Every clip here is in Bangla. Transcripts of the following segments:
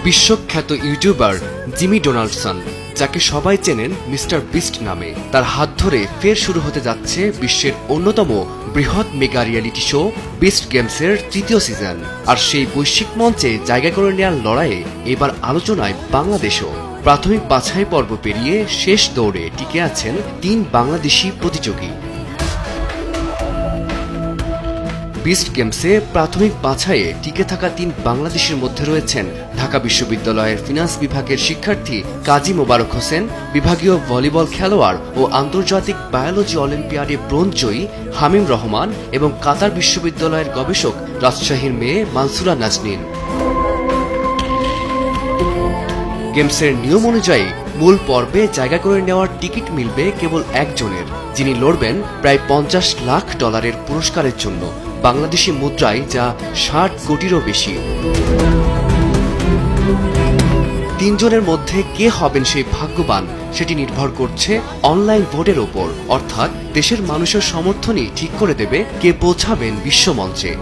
বিশ্বখ্যাত ইউটিউবার জিমি ডোনাল্ডসন, যাকে সবাই চেনেন মিস্টার বিস্ট নামে, তার হাত ধরে ফের শুরু হতে যাচ্ছে বিশ্বের অন্যতম বৃহৎ মেগা রিয়েলিটি শো বিস্ট গেমসের তৃতীয় সিজন। আর সেই বৈশ্বিক মঞ্চে জায়গা করে নেওয়ার লড়াইয়ে এবার আলোচনায় বাংলাদেশও। প্রাথমিক বাছাই পর্ব পেরিয়ে শেষ দৌড়ে টিকে আছেন 3 বাংলাদেশি প্রতিযোগী। বিস্ট গেমসে প্রাথমিক বাছাইয়ে টিকে থাকা 3 বাংলাদেশের মধ্যে রয়েছেন ঢাকা বিশ্ববিদ্যালয়ের ফিনান্স বিভাগের শিক্ষার্থী কাজী মোবারক হোসেন, বিভাগীয় ভলিবল খেলোয়াড় ও আন্তর্জাতিক বায়োলজি অলিম্পিয়াডে ব্রোঞ্জ জয়ী হামিম রহমান এবং কাতার বিশ্ববিদ্যালয়ের গবেষক রাজশাহীর মেয়ে মানসুরা নাজনীন। গেমসের নিয়ম অনুযায়ী মূল পর্বে জায়গা করে নেওয়ার টিকিট মিলবে কেবল একজনের, যিনি লড়বেন প্রায় $50 লাখ পুরস্কারের জন্য, বাংলাদেশি মুদ্রায় যা 60 কোটিরও বেশি। 3 জনের মধ্যে কে হবেন সেই ভাগ্যবান সেটি নির্ভর করছে অনলাইন ভোটের ওপর, অর্থাৎ দেশের মানুষের সমর্থনই ঠিক করে দেবে কে পৌঁছাবেন বিশ্বমঞ্চে।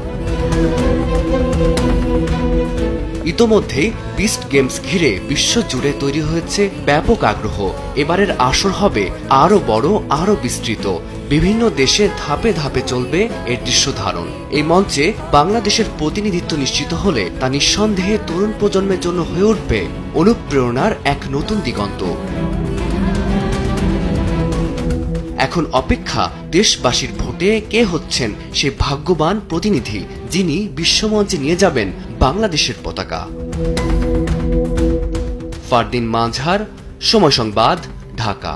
ইতোমধ্যেই বিস্ট গেমস ঘিরে বিশ্বজুড়ে তৈরি হয়েছে ব্যাপক আগ্রহ। এবারের আসর হবে আরও বড়, আরও বিস্তৃত। বিভিন্ন দেশে ধাপে ধাপে চলবে এর দৃশ্য ধারণ। এই মঞ্চে বাংলাদেশের প্রতিনিধিত্ব নিশ্চিত হলে তা নিঃসন্দেহে তরুণ প্রজন্মের জন্য হয়ে উঠবে অনুপ্রেরণার এক নতুন দিগন্ত। এখন অপেক্ষা দেশবাসীর ভোটে কে হচ্ছেন সেই ভাগ্যবান প্রতিনিধি, যিনি বিশ্বমঞ্চে নিয়ে যাবেন বাংলাদেশের পতাকা। ফারদিন মাঝার, সময় সংবাদ, ঢাকা।